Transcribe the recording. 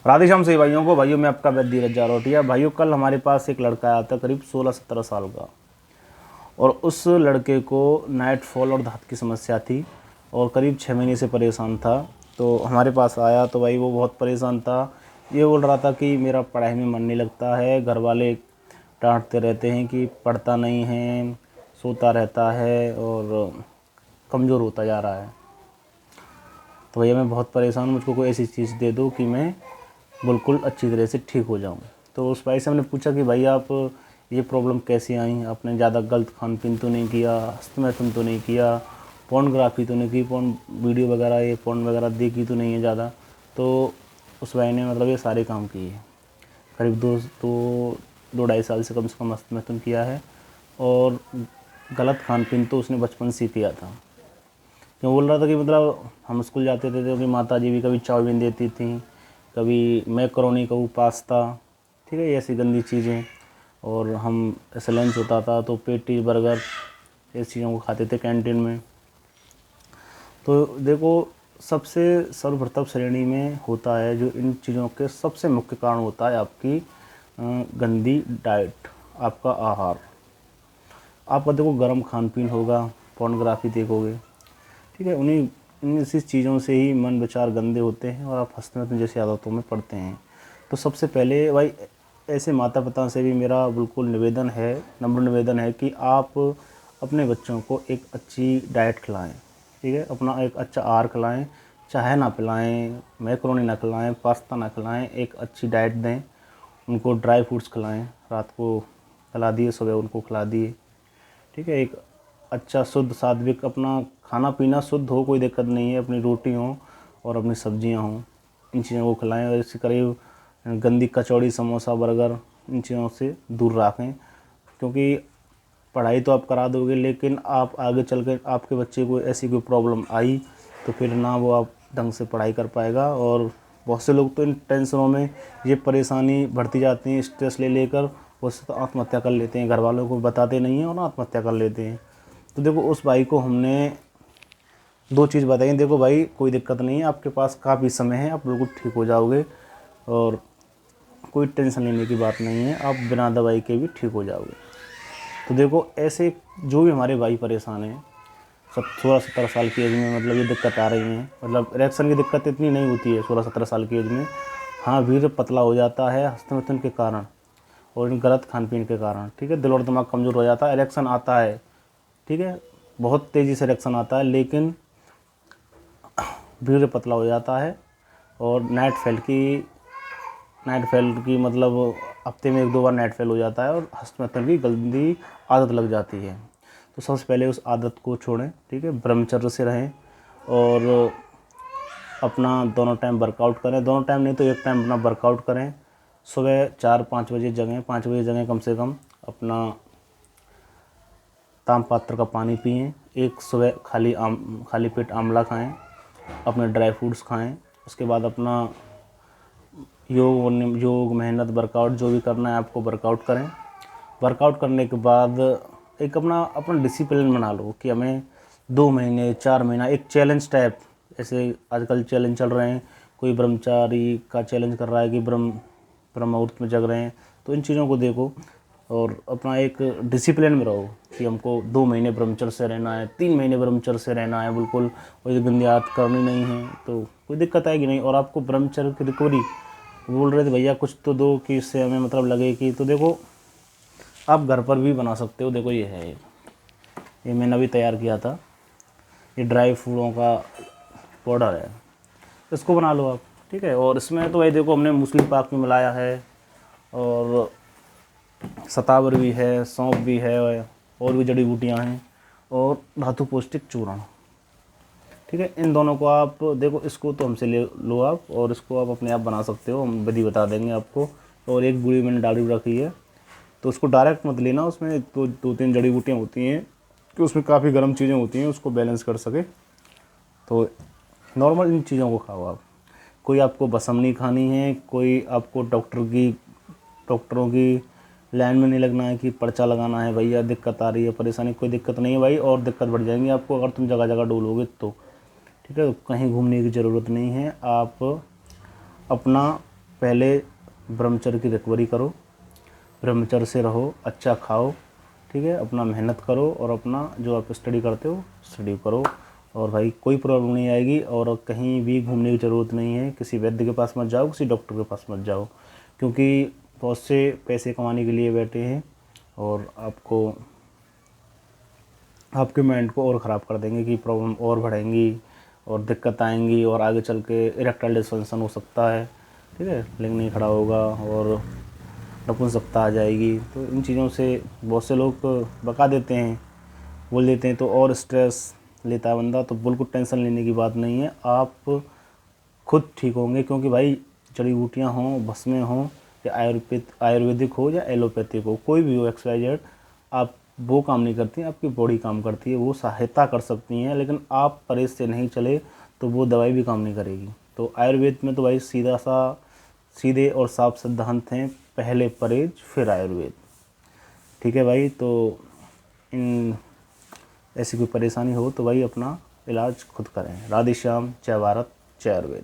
राधे श्याम सभी भाइयों को। भाइयों मैं आपका वैद्य धीरज जारोटिया। भाइयों कल हमारे पास एक लड़का आया था करीब 16-17 साल का, और उस लड़के को नाइट फॉल और धात की समस्या थी और करीब 6 महीने से परेशान था। तो हमारे पास आया तो भाई वो बहुत परेशान था। ये बोल रहा था कि मेरा पढ़ाई में मन नहीं लगता है, घर वाले डांटते रहते हैं कि पढ़ता नहीं है, सोता रहता है और कमज़ोर होता जा रहा है। तो भैया मैं बहुत परेशान हूँ, मुझको कोई ऐसी चीज़ दे दो कि मैं बिल्कुल अच्छी तरह से ठीक हो जाऊँ। तो उस भाई से हमने पूछा कि भाई आप ये प्रॉब्लम कैसे आई, आपने ज़्यादा गलत खान पीन तो नहीं किया, हस्तमैथुन तो नहीं किया, पोर्नोग्राफी तो नहीं की, वीडियो वगैरह ये पोर्न वगैरह देखी तो नहीं है ज़्यादा। तो उस भाई ने मतलब ये सारे काम किए, करीब 2-2.5 साल से कम हस्तमैथुन किया है। और गलत खान पीन तो उसने बचपन से किया था। क्यों बोल रहा था कि मतलब हम स्कूल जाते थे तो कि माता जी भी कभी चाउमीन देती थी, कभी मैकरोनी, कभी पास्ता, ठीक है, ऐसी गंदी चीज़ें। और हम ऐसे लंच होता था तो पेटी बर्गर ऐसी चीज़ों को खाते थे कैंटीन में। तो देखो सबसे सर्वप्रथम श्रेणी में होता है जो इन चीज़ों के सबसे मुख्य कारण होता है आपकी गंदी डाइट, आपका आहार। आपका देखो गर्म खान पीन होगा, पोर्नोग्राफी देखोगे, ठीक है, उन्हीं इन इसी चीज़ों से ही मन विचार गंदे होते हैं और आप हस्तमैथुन जैसी आदतों में पड़ते हैं। तो सबसे पहले भाई ऐसे माता पिता से भी मेरा बिल्कुल निवेदन है, नम्र निवेदन है कि आप अपने बच्चों को एक अच्छी डाइट खिलाएं, ठीक है, अपना एक अच्छा आहार खिलाएं। चाय ना पिलाएं, मैकरोनी ना खिलाएं, पास्ता ना खिलाएं, एक अच्छी डाइट दें। उनको ड्राई फ्रूट्स खिलाएं, रात को खिला दिए, सुबह उनको खिला दिए, ठीक है। एक अच्छा शुद्ध सात्विक अपना खाना पीना शुद्ध हो, कोई दिक्कत नहीं है, अपनी रोटी हो और अपनी सब्जियां हों, इन चीज़ों को खिलाएं। और इसके करीब गंदी कचौड़ी, समोसा, बर्गर, इन चीज़ों से दूर रखें। क्योंकि पढ़ाई तो आप करा दोगे, लेकिन आप आगे चल कर आपके बच्चे को ऐसी कोई प्रॉब्लम आई तो फिर ना वो आप ढंग से पढ़ाई कर पाएगा। और बहुत से लोग तो इन टेंशनों में ये परेशानी बढ़ती जाती है, स्ट्रेस ले लेकर उससे तो आत्महत्या कर लेते हैं, घर वालों को बताते नहीं हैं और आत्महत्या कर लेते हैं। तो देखो उस भाई को हमने 2 चीज़ बताई, देखो भाई कोई दिक्कत नहीं है, आपके पास काफ़ी समय है, आप बिल्कुल ठीक हो जाओगे और कोई टेंशन लेने की बात नहीं है, आप बिना दवाई के भी ठीक हो जाओगे। तो देखो ऐसे जो भी हमारे भाई परेशान हैं, 16-17 साल की एज में मतलब ये दिक्कत आ रही है, मतलब इरेक्शन की दिक्कत इतनी नहीं होती है 16-17 साल की एज में। हाँ, वीर्य पतला हो जाता है हस्तमैथुन के कारण और इन गलत खान पीन के कारण, ठीक है, दिल और दिमाग कमज़ोर हो जाता है, इरेक्शन आता है, ठीक है, बहुत तेज़ी से इरेक्शन आता है, लेकिन वीर्य पतला हो जाता है। और नाइट फेल की मतलब हफ्ते में 1-2 बार नाइट फेल हो जाता है और हस्तमैथुन की गंदी आदत लग जाती है। तो सबसे पहले उस आदत को छोड़ें, ठीक है, ब्रह्मचर्य से रहें और अपना दोनों टाइम वर्कआउट करें, दोनों टाइम नहीं तो एक टाइम अपना वर्कआउट करें। सुबह 4-5 बजे जगें, 5 बजे जगें कम से कम, अपना ताम पात्र का पानी पिएं, एक सुबह खाली पेट आंवला खाएं, अपने ड्राई फ्रूट्स खाएं। उसके बाद अपना योग मेहनत वर्कआउट जो भी करना है आपको वर्कआउट करें। वर्कआउट करने के बाद एक अपना डिसिप्लिन बना लो कि हमें 2 महीने 4 महीना एक चैलेंज टाइप, ऐसे आजकल चैलेंज चल रहे हैं, कोई ब्रह्मचारी का चैलेंज कर रहा है कि ब्रह्म मुहूर्त में जग रहे हैं। तो इन चीज़ों को देखो और अपना एक डिसिप्लिन में रहो कि हमको 2 महीने ब्रह्मचर्य से रहना है, 3 महीने ब्रह्मचर्य से रहना है, बिल्कुल कोई गंदी आदत करनी नहीं है, तो कोई दिक्कत आएगी नहीं। और आपको ब्रह्मचर्य की रिकवरी बोल रहे थे भैया कुछ तो दो कि इससे हमें मतलब लगे कि, तो देखो आप घर पर भी बना सकते हो। देखो ये है, ये मैंने अभी तैयार किया था, ये ड्राई फ्रूटों का पाउडर है, इसको बना लो आप, ठीक है। और इसमें तो भाई देखो हमने मूसली पाक में मिलाया है और शतावर भी है, सौंफ भी है और भी जड़ी बूटियाँ हैं और धातु पौष्टिक चूर्ण, ठीक है। इन दोनों को आप देखो, इसको तो हमसे ले लो आप और इसको आप अपने आप बना सकते हो, हम विधि बता देंगे आपको। और एक बूढ़ी मैंने डाली रखी है, तो उसको डायरेक्ट मत लेना, उसमें तो 2-3 जड़ी बूटियाँ होती हैं कि उसमें काफ़ी गर्म चीज़ें होती हैं, उसको बैलेंस कर सके। तो नॉर्मल इन चीज़ों को खाओ आप, कोई आपको बसम नहीं खानी है, कोई आपको डॉक्टरों की लाइन में नहीं लगना है कि पर्चा लगाना है भैया दिक्कत आ रही है, परेशानी, कोई दिक्कत नहीं है भाई, और दिक्कत बढ़ जाएंगी आपको अगर तुम जगह जगह डोलोगे तो, ठीक है। कहीं घूमने की ज़रूरत नहीं है, आप अपना पहले ब्रह्मचर्य की रिकवरी करो, ब्रह्मचर्य से रहो, अच्छा खाओ, ठीक है, अपना मेहनत करो और अपना जो आप स्टडी करते हो स्टडी करो, और भाई कोई प्रॉब्लम नहीं आएगी। और कहीं भी घूमने की ज़रूरत नहीं है, किसी वैद्य के पास मत जाओ, किसी डॉक्टर के पास मत जाओ, क्योंकि बहुत से पैसे कमाने के लिए बैठे हैं और आपके माइंड को और ख़राब कर देंगे कि प्रॉब्लम और बढ़ेंगी और दिक्कत आएंगी और आगे चल के इरेक्टाइल डिसफंक्शन हो सकता है, ठीक है, लिंग नहीं खड़ा होगा और नपुंसकता आ जाएगी। तो इन चीज़ों से बहुत से लोग बका देते हैं, बोल देते हैं, तो और स्ट्रेस लेता है बंदा। तो बिल्कुल टेंशन लेने की बात नहीं है, आप खुद ठीक होंगे, क्योंकि भाई जड़ी बूटियाँ हों, भस्में हों, या आयुर्वेदिक हो या एलोपैथिक हो, कोई भी हो XYZ, आप वो काम नहीं करती, आपकी बॉडी काम करती है, वो सहायता कर सकती हैं, लेकिन आप परहेज से नहीं चले तो वो दवाई भी काम नहीं करेगी। तो आयुर्वेद में तो भाई सीधे और साफ सिद्धांत हैं, पहले परहेज फिर आयुर्वेद, ठीक है भाई। तो इन ऐसी कोई परेशानी हो तो भाई अपना इलाज खुद करें। राधे श्याम, जय भारत, जय आयुर्वेद।